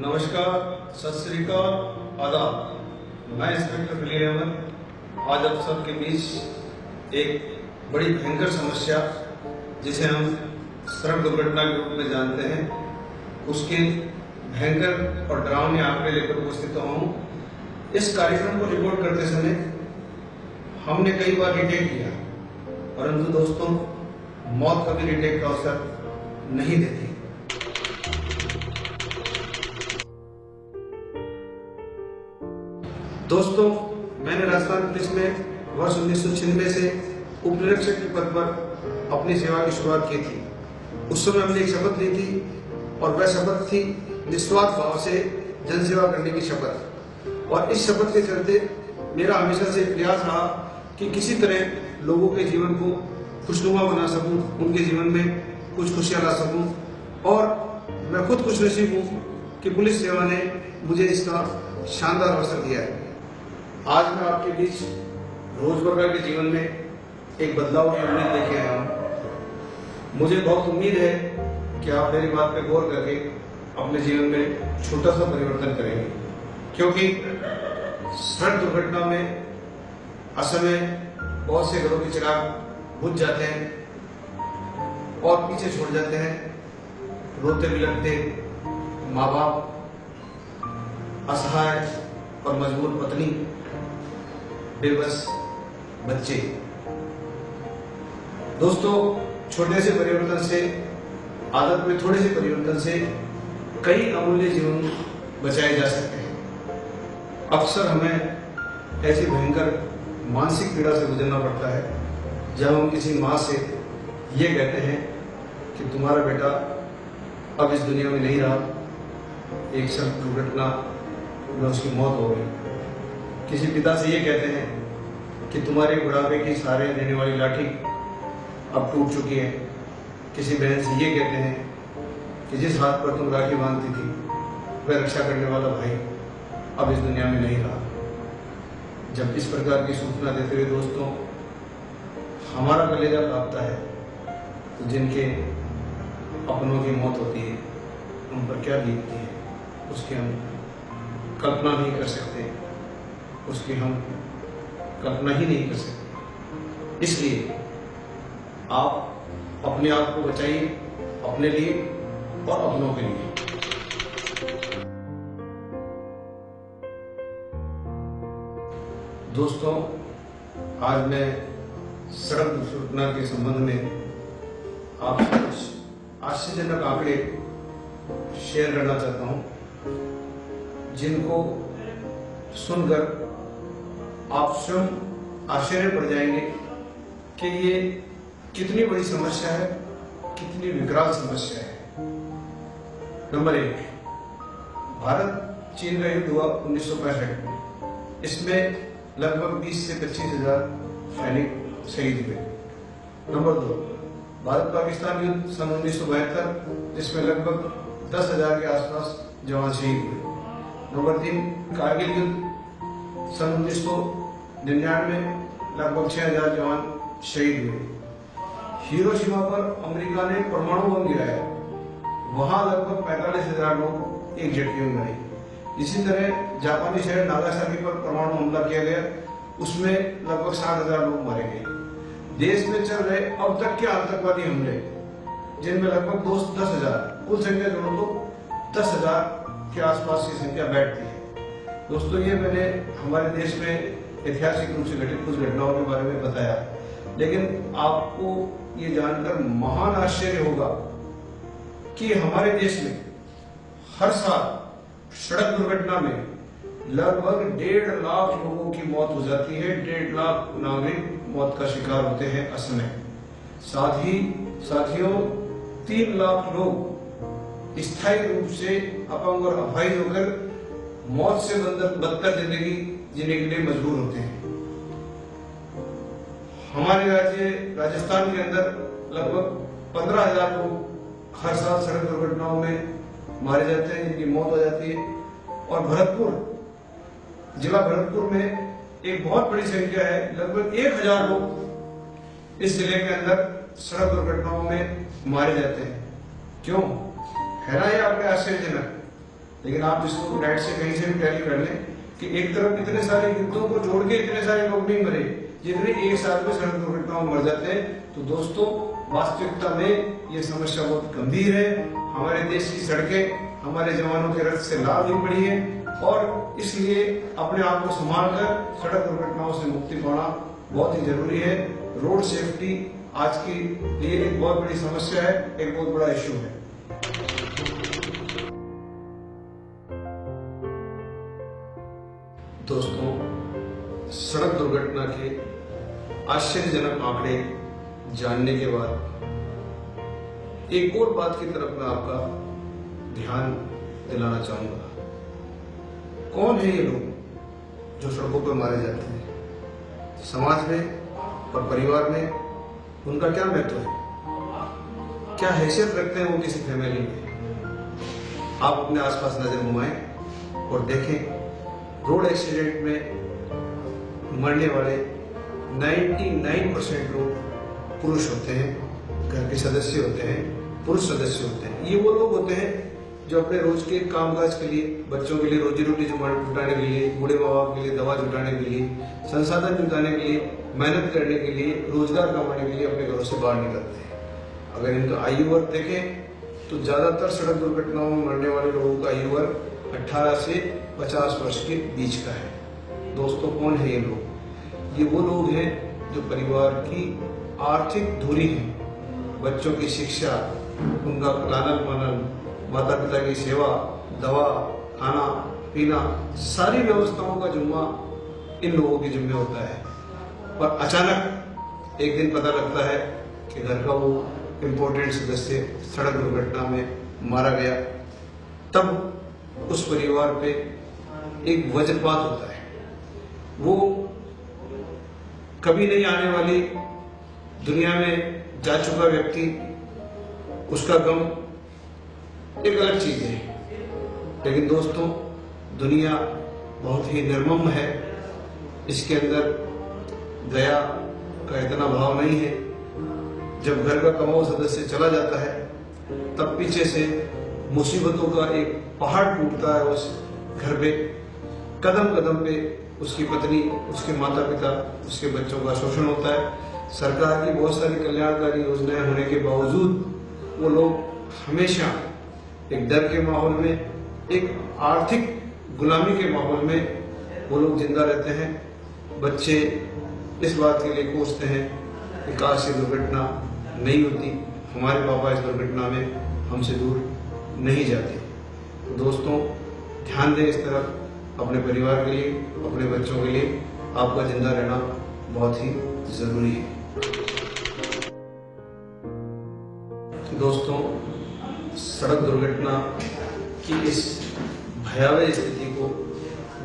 नमस्कार, सत श्री अकाल, आदाब। मैं इंस्पेक्टर खलील अहमद आज आप सबके बीच एक बड़ी भयंकर समस्या जिसे हम सड़क दुर्घटना के रूप में जानते हैं, उसके भयंकर और डरावने आंकड़े लेकर उपस्थित हुआ हूँ। इस कार्यक्रम को रिपोर्ट करते समय हमने कई बार रिटेक किया, परंतु दोस्तों मौत कभी रिटेक का अवसर नहीं देती। दोस्तों, मैंने राजस्थान पुलिस में वर्ष 1996 से उप निरीक्षक के पद पर अपनी सेवा की शुरुआत की थी। उस समय हमने एक शपथ ली थी और वह शपथ थी निस्वार्थ भाव से जनसेवा करने की शपथ। और इस शपथ के चलते मेरा हमेशा से प्रयास रहा कि किसी तरह लोगों के जीवन को खुशनुमा बना सकूं, उनके जीवन में कुछ खुशियां ला सकूं। और मैं खुद खुशनसीब हूं कि पुलिस सेवा ने मुझे इसका शानदार अवसर दिया है। आज मैं आपके बीच रोजमर्रा के जीवन में एक बदलाव की उम्मीद लेके आया हूँ। मुझे बहुत उम्मीद है कि आप मेरी बात पे गौर करके अपने जीवन में छोटा सा परिवर्तन करेंगे, क्योंकि सड़क दुर्घटना में असमय बहुत से घरों के चिराग बुझ जाते हैं और पीछे छोड़ जाते हैं। रोते बिलखते माँ बाप, असहाय और मजबूर पत्नी, बेबस बच्चे। दोस्तों, छोटे से परिवर्तन से, आदत में थोड़े से परिवर्तन से कई अमूल्य जीवन बचाए जा सकते हैं। अक्सर हमें ऐसी भयंकर मानसिक पीड़ा से गुजरना पड़ता है जब हम किसी माँ से ये कहते हैं कि तुम्हारा बेटा अब इस दुनिया में नहीं रहा, एक सड़क दुर्घटना में उसकी मौत हो गई। किसी पिता से ये कहते हैं कि तुम्हारे बुढ़ापे की सहारे देने वाली लाठी अब टूट चुकी है। किसी बहन से ये कहते हैं कि जिस हाथ पर तुम राखी बांधती थी वह रक्षा करने वाला भाई अब इस दुनिया में नहीं रहा। जब इस प्रकार की सूचना देते हुए दोस्तों हमारा कलेजा कांपता है, तो जिनके अपनों की मौत होती है उन पर क्या बीतती है उसकी हम कल्पना नहीं कर सकते, उसकी हम कल्पना ही नहीं कर सकते। इसलिए आप अपने आप को बचाइए, अपने लिए और अपनों के लिए। दोस्तों, आज मैं सड़क दुर्घटना के संबंध में आपसे कुछ आश्चर्यजनक आंकड़े शेयर करना चाहता हूं, जिनको सुनकर आप स्वयं आश्चर्य पड़ जाएंगे कि ये कितनी बड़ी समस्या है, कितनी विकराल समस्या है। नंबर 1, भारत चीन का युद्ध हुआ 1965 में। इसमें लगभग 20 से 25 हजार सैनिक शहीद हुए। नंबर 2, भारत पाकिस्तान युद्ध सन 1972, जिसमें लगभग 10,000 के आसपास जवान शहीद हुए। नंबर 3, कारगिल युद्ध सन 1999, लगभग 6,000 जवान शहीद हुए। हिरोशिमा पर अमेरिका ने परमाणु बम गिराया, वहां लगभग 45,000 लोग एकजुट में मरे। इसी तरह जापानी शहर नागासाकी पर परमाणु हमला किया गया, उसमें लगभग 60,000 लोग मारे गए। देश में चल रहे अब तक के आतंकवादी हमले, जिनमें लगभग 10,000, कुल संख्या जोड़ो तो 10,000 के आसपास की संख्या बैठती है। दोस्तों, ये मैंने हमारे देश में ऐतिहासिक रूप से घटित कुछ घटनाओं के बारे में बताया, लेकिन आपको ये जानकर महान आश्चर्य होगा कि हमारे देश में हर साल सड़क दुर्घटना में लगभग 1.5 लाख लोगों की मौत हो जाती है। 1.5 लाख नागरिक मौत का शिकार होते हैं असमय। साथ ही साथियों 3 लाख लोग स्थायी रूप से अपंग और अपाहिज होकर मौत से बदतर जिंदगी जीने के लिए मजबूर होते हैं। हमारे राज्य राजस्थान के अंदर लगभग 15,000 लोग हर साल सड़क दुर्घटनाओं में मारे जाते हैं, जिनकी मौत हो जाती है। और भरतपुर, जिला भरतपुर में एक बहुत बड़ी संख्या है, लगभग 1,000 लोग इस जिले के अंदर सड़क दुर्घटनाओं में मारे जाते हैं। क्यों? है ना ये आपके आश्चर्यजनक लेकिन आप इसको नेट से कहीं से भी टैली कर लें कि एक तरफ इतने सारे युद्धों को जोड़ के इतने सारे लोग नहीं मरे जितने एक साल में सड़क दुर्घटनाओं में मर जाते हैं। तो दोस्तों, वास्तविकता में ये समस्या बहुत गंभीर है। हमारे देश की सड़कें हमारे जवानों के रक्त से लाल हुई पड़ी है और इसलिए अपने आप को संभाल कर सड़क दुर्घटनाओं से मुक्ति पाना बहुत ही जरूरी है। रोड सेफ्टी आज की लिए एक बहुत बड़ी समस्या है, एक बहुत बड़ा इश्यू है। दोस्तों, सड़क दुर्घटना के आश्चर्यजनक आंकड़े जानने के बाद एक और बात की तरफ मैं आपका ध्यान दिलाना चाहूंगा। कौन है ये लोग जो सड़कों पर मारे जाते हैं? समाज में और परिवार में उनका क्या महत्व है? क्या हैसियत रखते हैं वो किसी फैमिली में? आप अपने आसपास नजर घुमाएं और देखें, रोड एक्सीडेंट में मरने वाले 99% लोग पुरुष होते हैं, घर के सदस्य होते हैं, पुरुष सदस्य होते हैं। ये वो लोग होते हैं जो अपने रोज के कामकाज के लिए, बच्चों के लिए रोजी रोटी जुटाने के लिए, बूढ़े माँ बाप के लिए दवा जुटाने के लिए, संसाधन जुटाने के लिए, मेहनत करने के लिए, रोजगार कमाने के लिए अपने घरों से बाहर निकलते हैं। अगर इनका आयु वर्ग देखें तो ज्यादातर सड़क दुर्घटनाओं में मरने वाले लोगों का आयु वर्ग 18 से 50 वर्ष के बीच का है। दोस्तों, कौन है ये लोग? ये वो लोग हैं जो परिवार की आर्थिक धुरी है, बच्चों की शिक्षा, उनका लालन पालन, माता पिता की सेवा, दवा, खाना पीना, सारी व्यवस्थाओं का जिम्मा इन लोगों के जिम्मे होता है। और अचानक एक दिन पता लगता है कि घर का वो इम्पोर्टेंट सदस्य सड़क दुर्घटना में मारा गया। तब उस परिवार पे एक वज्रपात होता है। वो कभी नहीं आने वाली दुनिया में जा चुका व्यक्ति, उसका गम एक अलग चीज है। लेकिन दोस्तों, दुनिया बहुत ही निर्मम है। इसके अंदर दया का इतना भाव नहीं है। जब घर का कमाऊ सदस्य चला जाता है तब पीछे से मुसीबतों का एक पहाड़ टूटता है उस घर पे। कदम कदम पे उसकी पत्नी, उसके माता पिता, उसके बच्चों का शोषण होता है। सरकार की बहुत सारी कल्याणकारी योजनाएं होने के बावजूद वो लोग हमेशा एक डर के माहौल में, एक आर्थिक गुलामी के माहौल में वो लोग जिंदा रहते हैं। बच्चे इस बात के लिए कोसते हैं कि काश ये दुर्घटना नहीं होती, हमारे पापा इस दुर्घटना में हमसे दूर नहीं जाते। तो दोस्तों, ध्यान दें इस तरफ। अपने परिवार के लिए, अपने बच्चों के लिए आपका जिंदा रहना बहुत ही जरूरी है। दोस्तों, सड़क दुर्घटना की इस भयावह स्थिति को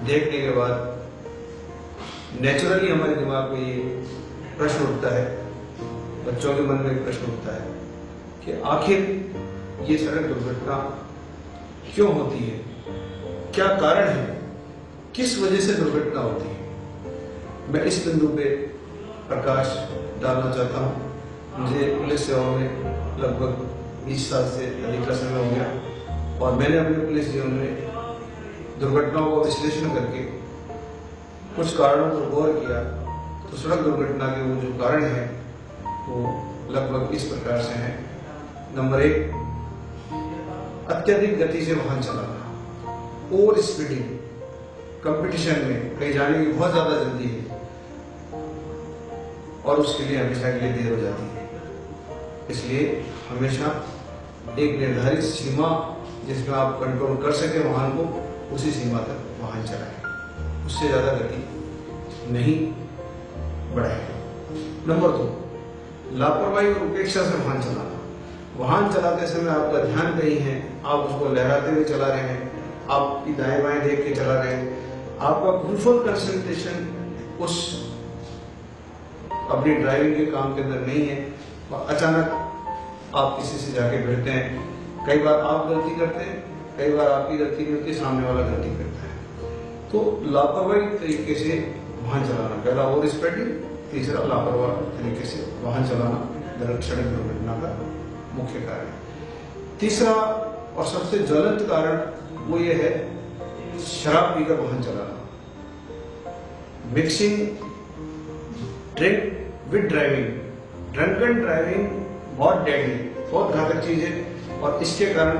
देखने के बाद नेचुरली हमारे दिमाग में ये प्रश्न उठता है, बच्चों के मन में एक प्रश्न उठता है कि आखिर ये सड़क दुर्घटना क्यों होती है, क्या कारण है, किस वजह से दुर्घटना होती है। मैं इस बिंदु पे प्रकाश डालना चाहता हूँ। मुझे पुलिस सेवा में लगभग 20 साल से अधिक का समय हो गया और मैंने अपने पुलिस जीवन में दुर्घटनाओं का विश्लेषण करके कुछ कारणों पर गौर किया। तो सड़क दुर्घटना के वो जो कारण है वो लगभग इस प्रकार से हैं। नंबर 1, अत्यधिक गति से वाहन चलाना, ओवर स्पीडिंग। कंपटीशन में कहीं जाने की बहुत ज्यादा जल्दी है और उसके लिए हमेशा के लिए देर हो जाती है। इसलिए हमेशा एक निर्धारित सीमा जिसमें आप कंट्रोल कर सके वाहन को, उसी सीमा तक वाहन चलाएं, उससे ज्यादा गति नहीं बढ़ाएं। नंबर 2, लापरवाही और उपेक्षा से वाहन चलाना। वाहन चलाते समय आपका ध्यान कहीं है, आप उसको लहराते हुए चला रहे हैं, आप दाएं बाएं देख के चला रहे हैं, आपका फुल कंसंट्रेशन उस अपनी ड्राइविंग के काम के अंदर नहीं है और अचानक आप किसी से जाके भिड़ते हैं। कई बार आप गलती करते हैं, कई बार आपकी गलती नहीं होती, सामने वाला गलती करता है। तो लापरवाही तरीके से वाहन चलाना, पहला ओवर स्पीडिंग, तीसरा लापरवाह तरीके से वाहन चलाना सड़क दुर्घटना का मुख्य कारण है। तीसरा और सबसे ज्वलंत कारण वो ये है शराब पीकर वाहन चलाना। Mixing drink with driving, drunken driving बहुत डेडली, बहुत घातक चीज है और इसके कारण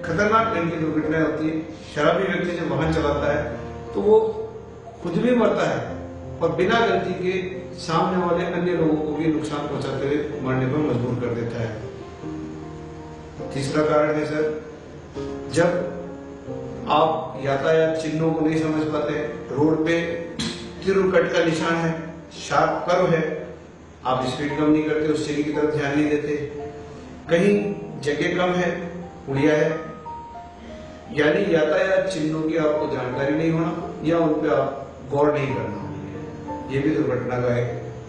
खतरनाक ढंग की दुर्घटनाएं होती है। शराबी व्यक्ति जब वाहन चलाता है तो वो खुद भी मरता है और बिना गलती के सामने वाले अन्य लोगों को भी नुकसान पहुंचाते हुए मरने पर मजबूर कर देता है। तीसरा कारण है सर, जब आप यातायात चिन्हों को नहीं समझ पाते, रोड पे तीर कट का निशान है, शार्प कर्व है, आप स्पीड कम नहीं करते, उस जगह की तरफ ध्यान नहीं देते, कहीं जगह कम है, पुलिया है, यानी यातायात चिन्हों की आपको जानकारी नहीं होना या उन पर आप गौर नहीं करना, ये भी दुर्घटना का एक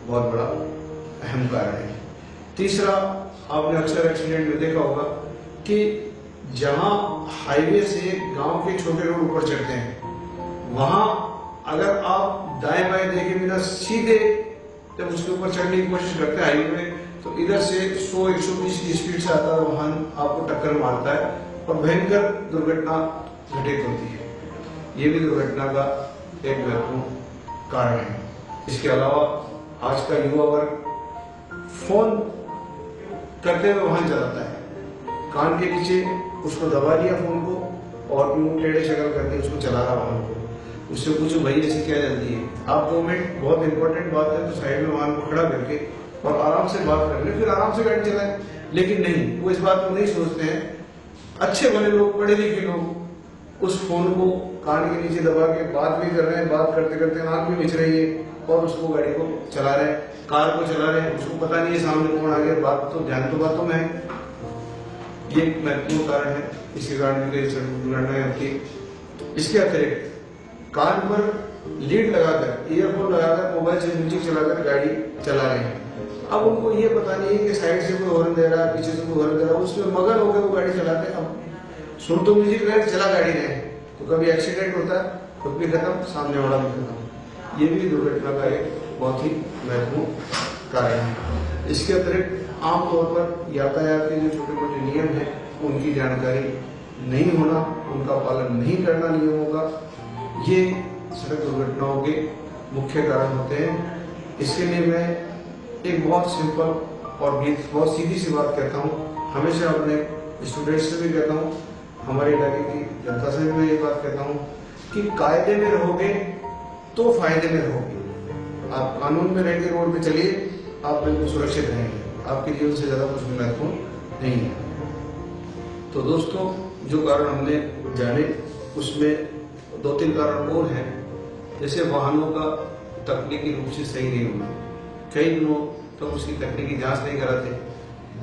बहुत बड़ा अहम कारण है। तीसरा, आपने अक्सर एक्सीडेंट में देखा होगा कि जहां हाईवे से गांव के छोटे रोड ऊपर चढ़ते हैं, वहां अगर आप दाएं बाएं देखे बिना सीधे जब उसके ऊपर चढ़ने की कोशिश करते हैं हाईवे में, तो इधर से 100-120 की स्पीड से आता हुआ वाहन आपको टक्कर मारता है और भयंकर दुर्घटना घटित होती है। ये भी दुर्घटना का एक महत्वपूर्ण कारण है। इसके अलावा आज का युवा वर्ग फोन करते हुए वाहन चलाता है, कान के नीचे उसको दबा लिया फोन को और मुंह टेढ़े शक्ल करके उसको चला रहा वाहन को। उससे पूछो भाई ऐसी क्या जल्दी है, आप 2 मिनट, बहुत इंपॉर्टेंट बात है तो साइड में वाहन को खड़ा करके और आराम से बात कर ले, फिर आराम से गाड़ी चलाए। लेकिन नहीं, वो इस बात को नहीं सोचते हैं। अच्छे भले लोग, पढ़े लिखे लोग उस फोन को कान के नीचे दबा के बात भी कर रहे हैं, बात करते करते आंख भी मिच रही है और उसको गाड़ी को चला रहे हैं, कार को चला रहे हैं, उसको पता नहीं है सामने कौन आ गया, बात तो ध्यान तो बातों में है। ये एक महत्वपूर्ण कारण है, इसके कारण भी कई दुर्घटनाएं होती है। इसके अतिरिक्त कान पर लीड लगाकर, ईयरफोन लगाकर, मोबाइल से म्यूजिक चलाकर गाड़ी चला रहे हैं। अब उनको ये पता नहीं है कि साइड से कोई हॉर्न दे रहा है, पीछे से कोई हॉर्न दे रहा है, उसमें मगन होकर वो गाड़ी चलाते हैं। अब सुन तो म्यूजिक रहे, चला गाड़ी रहे, तो कभी एक्सीडेंट होता है, खुद भी खत्म, सामने वाला भी खत्म। ये भी दुर्घटना का एक बहुत ही महत्वपूर्ण कारण है। इसके अतिरिक्त आमतौर पर यातायात के जो छोटे मोटे नियम हैं उनकी जानकारी नहीं होना, उनका पालन नहीं करना नियमों का, ये सड़क दुर्घटनाओं के मुख्य कारण होते हैं। इसके लिए मैं एक बहुत सिंपल और बहुत सीधी सी बात कहता हूँ, हमेशा अपने स्टूडेंट्स से भी कहता हूँ, हमारे इलाके की जनता से भी मैं ये बात कहता हूँ कि कायदे में रहोगे तो फायदे में रहोगे। आप कानून में रह के रोड पे चलिए, आप बिल्कुल सुरक्षित रहेंगे, आपके जीवन से ज्यादा कुछ भी महत्वपूर्ण नहीं है। तो दोस्तों, जो कारण हमने जाने उसमें 2-3 कारण और हैं। जैसे वाहनों का तकनीकी रूप से सही नहीं होना, कई दिनों तक उसकी तकनीकी जांच नहीं कराते,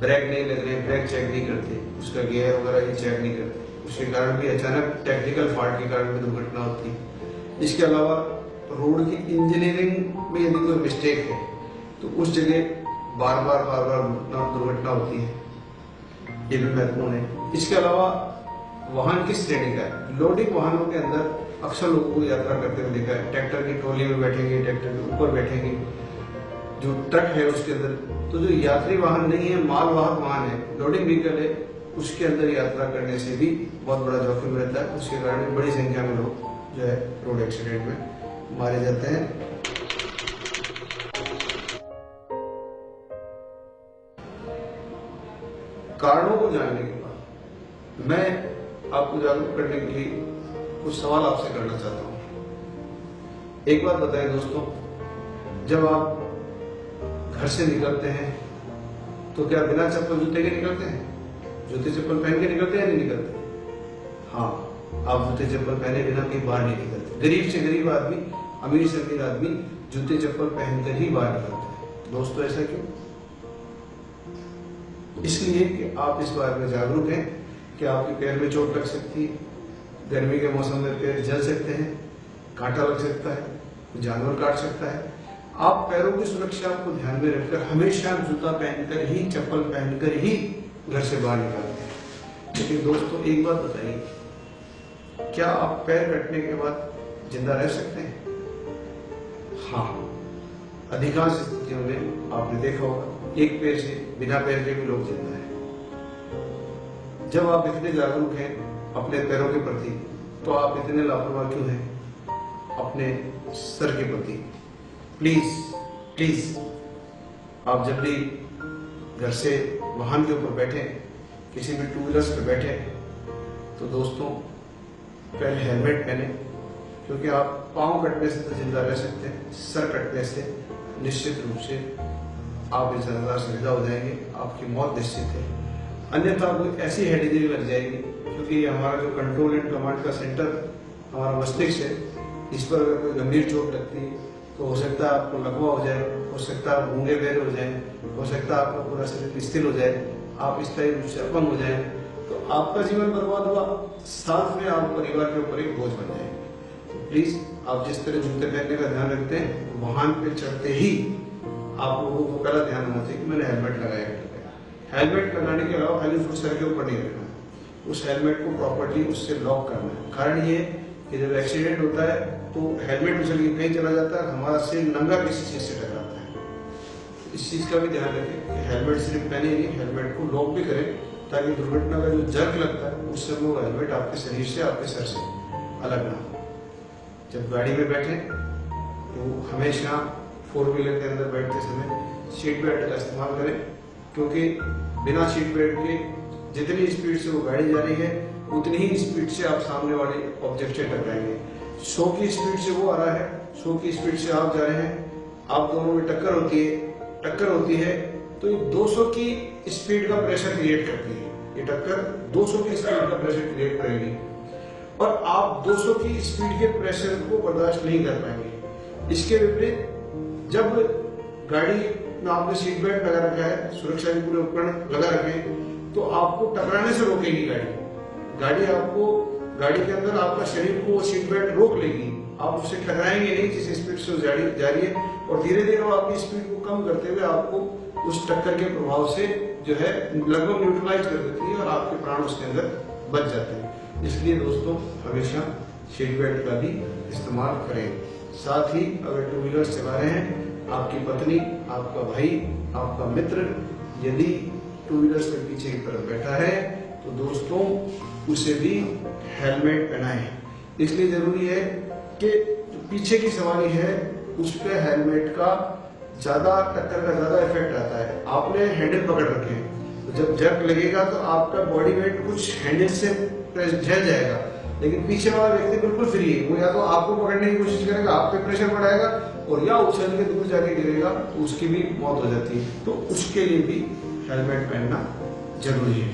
ब्रेक नहीं लग रहे, ब्रेक चेक नहीं करते, उसका गियर वगैरह ये चेक नहीं करते, उसके कारण भी अचानक टेक्निकल फॉल्ट के कारण भी दुर्घटना होती है। इसके अलावा रोड की इंजीनियरिंग में यदि कोई मिस्टेक है तो उस जगह बार बार दुर्घटना होती है, ये भी महत्वपूर्ण है। इसके अलावा वाहन किस श्रेणी का है, लोडिंग वाहनों के अंदर अक्सर लोगों को यात्रा करते हुए देखा है, ट्रैक्टर की ट्रॉली में बैठेंगे, ट्रैक्टर के ऊपर बैठेंगे, जो ट्रक है उसके अंदर, तो जो यात्री वाहन नहीं है, मालवाहक वाहन है, लोडिंग व्हीकल है, उसके अंदर यात्रा करने से भी बहुत बड़ा जोखिम रहता है। उसके कारण बड़ी संख्या में लोग जो है रोड एक्सीडेंट में मारे जाते हैं। कारणों को जानने के बाद मैं आपको जागरूक करने के लिए कुछ सवाल आपसे करना चाहता हूं। एक बात बताएं दोस्तों, जब आप घर से निकलते हैं तो क्या बिना चप्पल जूते के निकलते हैं? जूते चप्पल पहन के निकलते हैं या नहीं निकलते? हाँ, आप जूते चप्पल पहने बिना कहीं बाहर नहीं निकलते। गरीब से गरीब आदमी, अमीर से अमीर आदमी जूते चप्पल पहनकर ही बाहर निकलते हैं। दोस्तों, ऐसा क्यों? इसलिए कि आप इस बारे में जागरूक हैं कि आपके पैर में चोट लग सकती है, गर्मी के मौसम में पैर जल सकते हैं, कांटा लग सकता है, जानवर काट सकता है। आप पैरों की सुरक्षा को ध्यान में रखकर हमेशा जूता पहनकर ही, चप्पल पहनकर ही घर से बाहर निकलते हैं। लेकिन दोस्तों, एक बात बताइए, क्या आप पैर कटने के बाद जिंदा रह सकते हैं? हाँ, अधिकांश स्थितियों में आपने देखा होगा एक पैर से, बिना पैर के भी लोग जिंदा है। जब आप इतने जागरूक हैं अपने पैरों के प्रति, तो आप इतने लापरवाह क्यों हैं अपने सर के प्रति? प्लीज प्लीज, आप जब भी घर से वाहन के ऊपर बैठे, किसी भी टू व्हीलर्स पे बैठे, तो दोस्तों पहले हेलमेट पहने, क्योंकि आप पाँव कटने से तो जिंदा रह सकते हैं, सर कटने से निश्चित रूप से आप इस संसार से विदा हो जाएंगे, आपकी मौत निश्चित है। अन्यथा कोई ऐसी हेड इंजरी लग जाएगी, क्योंकि हमारा जो कंट्रोल एंड कमांड का सेंटर हमारा मस्तिष्क है, इस पर अगर कोई गंभीर चोट लगती है तो हो सकता है आपको लकवा हो जाए, हो सकता है आप गूंगे बहरे हो जाए, हो सकता है आपका पूरा शरीर स्थिर हो जाए, आप इस तरह रूप से अपंग हो जाए, तो आपका जीवन बर्बाद हुआ, साथ में आप परिवार के ऊपर एक बोझ बन जाएंगे। तो प्लीज आप जिस तरह जूते पहनने का ध्यान रखते हैं, वाहन पे चढ़ते ही आप लोगों को पहला ध्यान होना चाहिए कि मैंने हेलमेट लगाया है। हेलमेट लगाने के अलावा खाली उसको सर के ऊपर नहीं रखना, उस हेलमेट को प्रॉपर्ली उससे लॉक करना है। कारण ये कि जब एक्सीडेंट होता है तो हेलमेट उछल के कहीं चला जाता है, हमारा सिर नंगा किसी चीज से टकराता है। इस चीज का भी ध्यान रखें कि हेलमेट सिर्फ पहने नहीं, हेलमेट को लॉक भी करें, ताकि दुर्घटना का जो जर्क लगता है उस समय वो हेलमेट आपके शरीर से, आपके सर से अलग ना हो। जब गाड़ी में बैठे तो हमेशा 4 व्हीलर के अंदर बैठते समय सीट बेल्ट का इस्तेमाल करें, क्योंकि बिना सीट बेल्ट के जितनी स्पीड से वो गाड़ी जा रही है उतनी ही स्पीड से आप सामने वाले ऑब्जेक्ट से टकराएंगे। 100 की स्पीड से वो आ रहा है, 100 की स्पीड से आप जा रहे हैं, आप दोनों में टक्कर होती है तो ये 200 की स्पीड का प्रेशर क्रिएट करती है। ये टक्कर 200 की स्पीड का प्रेशर क्रिएट करेगी और आप 200 की स्पीड के प्रेशर को बर्दाश्त नहीं कर पाएंगे। इसके विपरीत जब गाड़ी में आपने सीट बेल्ट लगा रखा है, सुरक्षा के पूरे उपकरण लगा रखे हैं, तो आपको टकराने से रोकेगी गाड़ी आपको, गाड़ी के अंदर आपका शरीर को सीट बेल्ट रोक लेगी, आप उससे टकराएंगे नहीं जिस स्पीड से जा रही है, और धीरे धीरे वो आपकी स्पीड को कम करते हुए आपको उस टक्कर के प्रभाव से जो है लगभग न्यूट्रलाइज कर देती है और आपके प्राण उसके अंदर बच जाते हैं। इसलिए दोस्तों हमेशा सीट बेल्ट का भी इस्तेमाल करें। साथ ही अगर टू व्हीलर चला रहे हैं, आपकी पत्नी, आपका भाई, आपका मित्र यदि टू व्हीलर्स के पीछे की तरफ बैठा है तो दोस्तों उसे भी हेलमेट पहनाएं। इसलिए जरूरी है कि जो पीछे की सवारी है उस पर हेलमेट का ज्यादा, टक्कर का ज्यादा इफेक्ट आता है। आपने हैंडल पकड़ रखे हैं तो जब जर्क लगेगा तो आपका बॉडी वेट कुछ हैंडल से झल जाएगा, लेकिन पीछे वाला व्यक्ति बिल्कुल फ्री है, वो या तो आपको पकड़ने की कोशिश करेगा, आप पे प्रेशर बढ़ाएगा, और या उछल के दूर जाके गिरेगा तो उसकी भी मौत हो जाती है। तो उसके लिए भी हेलमेट पहनना जरूरी है।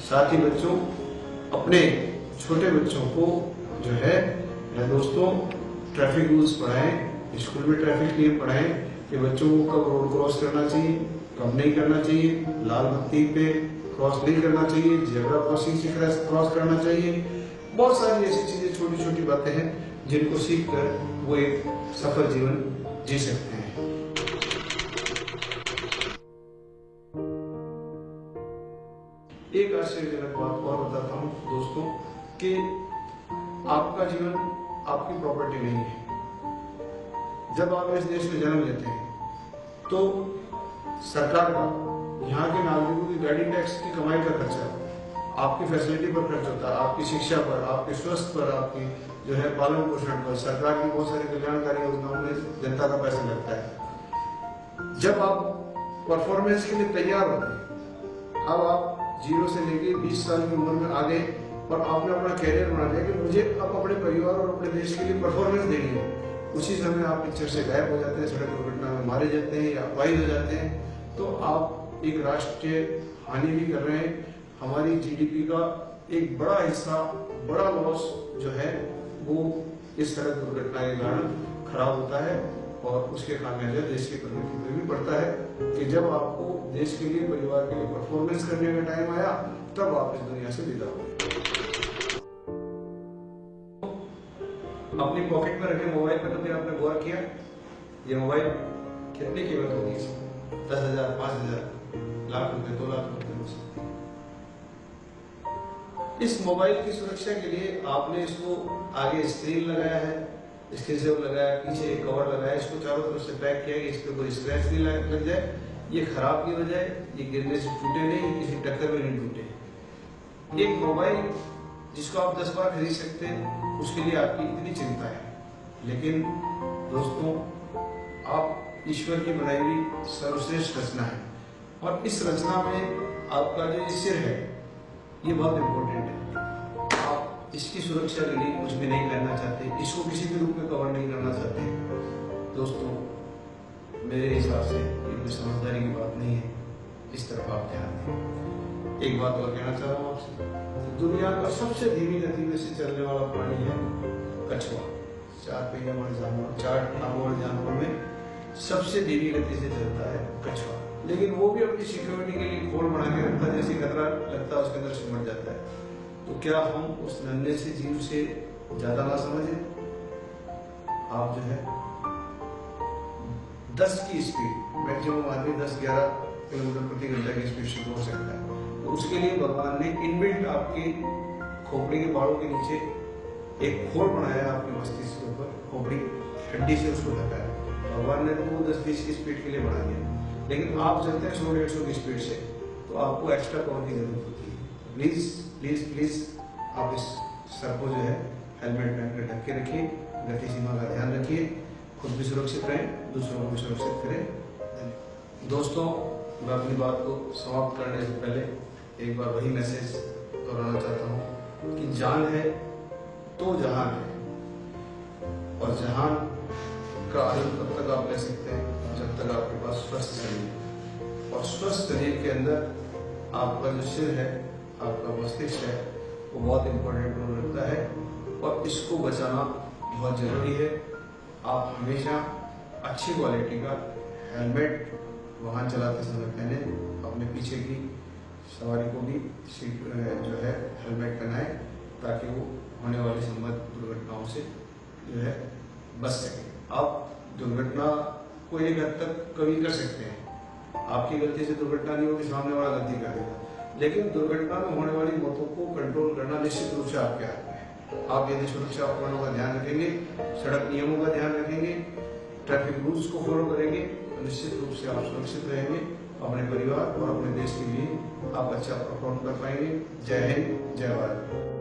साथ ही बच्चों, अपने छोटे बच्चों को जो है दोस्तों ट्रैफिक रूल्स पढ़ाएं, स्कूल में ट्रैफिक नियम पढ़ाएं कि बच्चों को कब रोड क्रॉस करना चाहिए, कब नहीं करना चाहिए, लाल बत्ती पे क्रॉस नहीं करना चाहिए, जेब्रा क्रॉसिंग से क्रॉस करना चाहिए। बहुत सारी ऐसी चीजें, छोटी छोटी बातें हैं जिनको सीख कर वो एक सफल जीवन जी सकते हैं। एक आश्चर्यजनक बात और बताता हूँ दोस्तों कि आपका जीवन आपकी प्रॉपर्टी नहीं है। जब आप इस देश में जन्म लेते हैं तो सरकार का, यहाँ के नागरिकों की गाड़ी टैक्स की कमाई का खर्चा आपकी फैसिलिटी पर खर्च होता है, आपकी शिक्षा पर, आपके स्वास्थ्य पर, आपकी जो है पालन पोषण पर, सरकार की बहुत सारी कल्याणकारी योजनाओं में जनता का पैसा लगता है। जब आप परफॉर्मेंस के लिए तैयार होते हैं, अब आप 0 से लेके 20 साल की उम्र में आ गए और आपने अपना कैरियर बना लिया कि मुझे अब अपने परिवार और अपने देश के लिए परफॉर्मेंस देनी है, उसी समय आप पिक्चर से गायब हो जाते हैं, सड़क दुर्घटना में मारे जाते हैं या अपाहिज हो जाते हैं, तो आप एक राष्ट्रीय हानि भी कर रहे हैं। हमारी जीडीपी का एक बड़ा हिस्सा, बड़ा लॉस जो है वो इस सड़क दुर्घटना के कारण खराब होता है और उसके खामियाजा देश की प्रगति में भी बढ़ता है कि जब आपको देश के लिए, परिवार के लिए परफॉर्मेंस करने का टाइम आया तब आप इस दुनिया से विदा हो। अपनी पॉकेट में रखे मोबाइल पर कभी आपने गौर किया, ये मोबाइल कितनी कीमत होगी? 10,000, 5,000, लाख रुपए, 2 लाख रुपए। इस मोबाइल की सुरक्षा के लिए आपने इसको आगे स्क्रीन लगाया है, स्क्रीन सेवर लगाया, पीछे एक कवर लगाया, इसको चारों तरफ से पैक किया कि इस पे कोई स्क्रैच नहीं लग जाए। ये खराब की वजह, ये गिरने से टूटे नहीं, किसी टक्कर में नहीं टूटे। एक मोबाइल जिसको आप 10 बार खरीद सकते हैं, उसके लिए आपकी इतनी चिंता है। लेकिन दोस्तों, आप ईश्वर की बनाई हुई सर्वश्रेष्ठ रचना है, और इस रचना में आपका जो सिर है ये बहुत इम्पोर्टेंट है। आप इसकी सुरक्षा के लिए कुछ भी नहीं करना चाहते, इसको किसी भी रूप में कवर नहीं करना चाहते। दोस्तों, मेरे हिसाब से ये कोई समझदारी की बात नहीं है, इस तरफ आप ध्यान दें। एक बात और कहना चाह रहा हूँ आपसे, दुनिया का सबसे धीमी गति से चलने वाला प्राणी है कछुआ। 4 पहिया वाले जानवर, 4 टांगों वाले जानवरों में सबसे धीमी गति से चलता है कछुआ, लेकिन वो भी अपनी सिक्योरिटी के लिए खोल बना के रखता है, जैसे खतरा लगता है उसके अंदर सिमट जाता है। तो क्या हम उस नन्हे से जीव से ज्यादा ना समझे? आप जो है 10 की स्पीड, मैक्सिमम आदमी 10-11 किलोमीटर प्रति घंटा की स्पीड से दौड़ सकता है। तो उसके लिए भगवान ने इनबिल्ट आपके खोपड़ी के बालों के नीचे एक खोल बनाया है, आपके मस्तिष्क के ऊपर खोपड़ी हड्डी से उसको ढका है। भगवान ने तो 10-20 की स्पीड के लिए बना दिया, लेकिन आप चलते हैं 100-150 की स्पीड से, तो आपको एक्स्ट्रा कवर की जरूरत होती है। प्लीज प्लीज प्लीज आप इस सर को जो है हेलमेट पहन कर ढक के रखिए, गति सीमा का ध्यान रखिए, खुद भी सुरक्षित रहें, दूसरों को भी सुरक्षित करें। दोस्तों, मैं अपनी बात को समाप्त करने से पहले एक बार वही मैसेज दोहराना चाहता हूँ कि जान है तो जहान है, और जहान का आनंद तब तक आप ले सकते हैं जब तक आपके पास स्वस्थ शरीर है। और स्वस्थ शरीर के अंदर आपका जो सिर है, आपका मस्तिष्क है, वो बहुत इंपॉर्टेंट रोल रखता है, और इसको बचाना बहुत जरूरी है। आप हमेशा अच्छी क्वालिटी का हेलमेट वाहन चलाते समय पहने, अपने पीछे की सवारी को भी सीट जो है हेलमेट पहनाए, ताकि वो होने वाली संबंधित दुर्घटनाओं से जो है बच सके। आप दुर्घटना को एक हद तक कभी कर सकते हैं, आपकी गलती से दुर्घटना नहीं होगी, सामने वाला गलती कर देगा, लेकिन दुर्घटना में होने वाली मौतों को कंट्रोल करना निश्चित रूप से आपके हाथ में है। आप यदि सुरक्षा उपकरणों का ध्यान रखेंगे, सड़क नियमों का ध्यान रखेंगे, ट्रैफिक रूल्स को फॉलो करेंगे, तो निश्चित रूप से आप सुरक्षित रहेंगे। अपने परिवार और अपने देश के लिए आप अच्छा परफॉर्म कर पाएंगे। जय हिंद, जय भारत।